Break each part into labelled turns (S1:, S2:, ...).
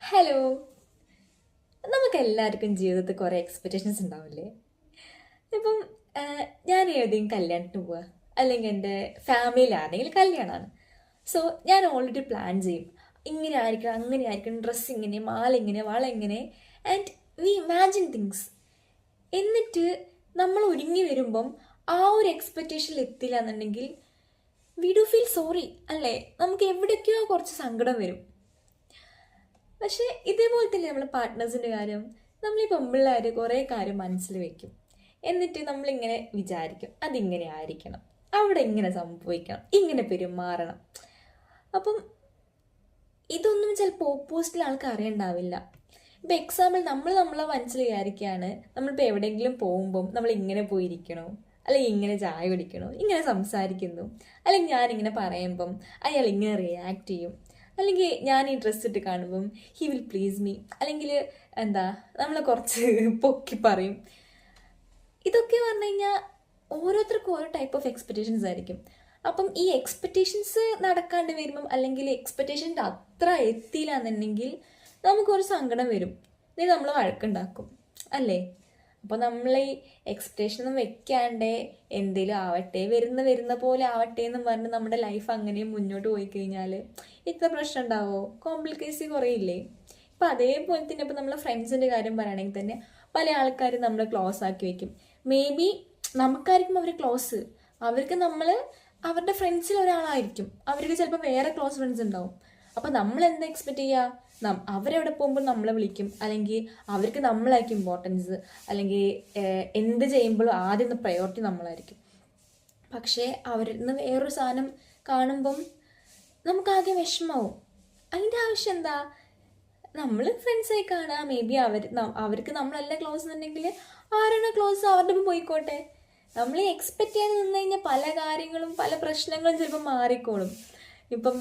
S1: Hello. നമുക്ക് എല്ലാവർക്കും ജീവിതത്തിൽ കുറേ എക്സ്പെക്റ്റേഷൻസ് ഉണ്ടാവില്ലേ? ഇപ്പം ഞാൻ ഏതെങ്കിലും കല്യാണത്തിന് പോവുക, അല്ലെങ്കിൽ എൻ്റെ ഫാമിലിയിൽ ആരെങ്കിലും കല്യാണമാണ്. സോ ഞാൻ ഓൾറെഡി പ്ലാൻ ചെയ്യും, ഇങ്ങനെ ആയിരിക്കണം, അങ്ങനെ ആയിരിക്കണം, ഡ്രസ്സ് ഇങ്ങനെ, മാല ഇങ്ങനെ, വള ഇങ്ങനെ, ആൻഡ് വി ഇമാജിൻ തിങ്സ്. എന്നിട്ട് നമ്മൾ ഒരുങ്ങി വരുമ്പം ആ ഒരു എക്സ്പെക്റ്റേഷനിൽ എത്തില്ല എന്നുണ്ടെങ്കിൽ വി ഡു ഫീൽ സോറി അല്ലേ? നമുക്ക് എവിടേക്കോ കുറച്ച് സങ്കടം വരും. പക്ഷേ ഇതേപോലെ തന്നെ നമ്മളെ പാർട്ട്നേഴ്സിൻ്റെ കാര്യം, നമ്മൾ ഈ പെമ്പിള്ളേർ കുറേ കാര്യം മനസ്സിൽ വെക്കും. എന്നിട്ട് നമ്മളിങ്ങനെ വിചാരിക്കും അതിങ്ങനെ ആയിരിക്കണം, അവിടെ ഇങ്ങനെ സംഭവിക്കണം, ഇങ്ങനെ പെരുമാറണം. അപ്പം ഇതൊന്നും ചിലപ്പോൾ ഓപ്പോസിറ്റിൽ ആൾക്ക് അറിയണ്ടാവില്ല. ഇപ്പം എക്സാമ്പിൾ നമ്മളെ മനസ്സിൽ വിചാരിക്കുകയാണ്, നമ്മളിപ്പോൾ എവിടെയെങ്കിലും പോകുമ്പം നമ്മൾ ഇങ്ങനെ പോയിരിക്കണോ, അല്ലെങ്കിൽ ഇങ്ങനെ ചായ കുടിക്കണോ, ഇങ്ങനെ സംസാരിക്കുന്നു, അല്ലെങ്കിൽ ഞാനിങ്ങനെ പറയുമ്പം അയാൾ ഇങ്ങനെ റിയാക്ട് ചെയ്യും, അല്ലെങ്കിൽ ഞാൻ ഈ ഡ്രസ്സ് ഇട്ട് കാണുമ്പം ഹി വിൽ പ്ലീസ് മീ, അല്ലെങ്കിൽ എന്താ നമ്മളെ കുറച്ച് പൊക്കി പറയും. ഇതൊക്കെ പറഞ്ഞു കഴിഞ്ഞാൽ ഓരോരുത്തർക്കും ഓരോ ടൈപ്പ് ഓഫ് എക്സ്പെക്റ്റേഷൻസ് ആയിരിക്കും. അപ്പം ഈ എക്സ്പെക്റ്റേഷൻസ് നടക്കാണ്ട് വരുമ്പം, അല്ലെങ്കിൽ എക്സ്പെക്റ്റേഷൻ്റെ അത്ര എത്തിയില്ല എന്നുണ്ടെങ്കിൽ നമുക്കൊരു സങ്കടം വരും, ഇത് നമ്മൾ വഴക്കുണ്ടാക്കും അല്ലേ? അപ്പോൾ നമ്മൾ ഈ എക്സ്പെക്റ്റേഷനൊന്നും വെക്കാണ്ട് എന്തേലും ആവട്ടെ, വരുന്ന പോലെ ആവട്ടെ എന്നും പറഞ്ഞ് നമ്മുടെ ലൈഫ് അങ്ങനെയും മുന്നോട്ട് പോയി കഴിഞ്ഞാൽ ഇത്ര പ്രശ്നം ഉണ്ടാവോ? കോംപ്ലിക്കേസി കുറയില്ലേ? ഇപ്പം അതേപോലെ തന്നെ ഇപ്പം നമ്മളെ ഫ്രണ്ട്സിൻ്റെ കാര്യം പറയുകയാണെങ്കിൽ തന്നെ പല ആൾക്കാരും നമ്മൾ ക്ലോസ് ആക്കി വെക്കും. മേ ബി നമുക്കായിരിക്കും അവർ ക്ലോസ്, അവർക്ക് നമ്മൾ അവരുടെ ഫ്രണ്ട്സിൽ ഒരാളായിരിക്കും, അവർക്ക് ചിലപ്പോൾ വേറെ ക്ലോസ് ഫ്രണ്ട്സ് ഉണ്ടാവും. അപ്പം നമ്മൾ എന്താ എക്സ്പെക്ട് ചെയ്യുക? അവരെവിടെ പോകുമ്പോൾ നമ്മളെ വിളിക്കും, അല്ലെങ്കിൽ അവർക്ക് നമ്മളായിരിക്കും ഇമ്പോർട്ടൻസ്, അല്ലെങ്കിൽ എന്ത് ചെയ്യുമ്പോഴും ആദ്യം പ്രയോറിറ്റി നമ്മളായിരിക്കും. പക്ഷേ അവരിൽ നിന്ന് വേറൊരു സാധനം കാണുമ്പം നമുക്കാകെ വിഷമാവും. അതിൻ്റെ ആവശ്യം എന്താ? നമ്മൾ ഫ്രണ്ട്സായി കാണുക, മേ ബി അവർക്ക് നമ്മളല്ല ക്ലോസ് എന്നുണ്ടെങ്കിൽ ആരാണോ ക്ലോസ് അവരുടെ ഒപ്പം പോയിക്കോട്ടെ. നമ്മൾ എക്സ്പെക്റ്റ് ചെയ്യാൻ നിന്ന് കഴിഞ്ഞാൽ പല കാര്യങ്ങളും പല പ്രശ്നങ്ങളും ചിലപ്പോൾ മാറിക്കോളും. ഇപ്പം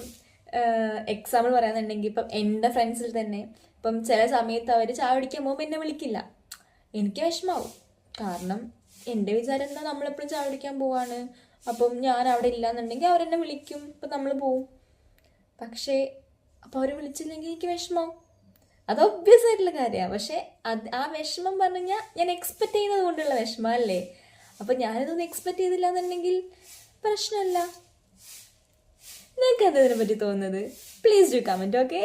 S1: എക്സാമ്പിൾ പറയാന്നുണ്ടെങ്കിൽ, ഇപ്പം എൻ്റെ ഫ്രണ്ട്സിൽ തന്നെ ഇപ്പം ചില സമയത്ത് അവർ ചായ കുടിക്കാൻ പോകുമ്പോൾ എന്നെ വിളിക്കില്ല, എനിക്ക് വിഷമാവും. കാരണം എൻ്റെ വിചാരം എന്താ, നമ്മളെപ്പോഴും ചായ കുടിക്കാൻ പോവാണ്, അപ്പം ഞാൻ അവിടെ ഇല്ലയെന്നുണ്ടെങ്കിൽ അവരെന്നെ വിളിക്കും, ഇപ്പം നമ്മൾ പോവും. പക്ഷേ അപ്പോൾ അവർ വിളിച്ചില്ലെങ്കിൽ എനിക്ക് വിഷമാവും. അത് ഒബ്വിയസ് ആയിട്ടുള്ള കാര്യമാണ്. പക്ഷേ ആ വിഷമം പറഞ്ഞു കഴിഞ്ഞാൽ ഞാൻ എക്സ്പെക്റ്റ് ചെയ്യുന്നത് കൊണ്ടുള്ള വിഷമമല്ലേ? അപ്പം ഞാനിതൊന്നും എക്സ്പെക്റ്റ് ചെയ്തില്ല എന്നുണ്ടെങ്കിൽ പ്രശ്നമല്ല. നിങ്ങൾക്ക് എന്തിനെ പറ്റി തോന്നുന്നത്? Please do comment. ഓക്കെ.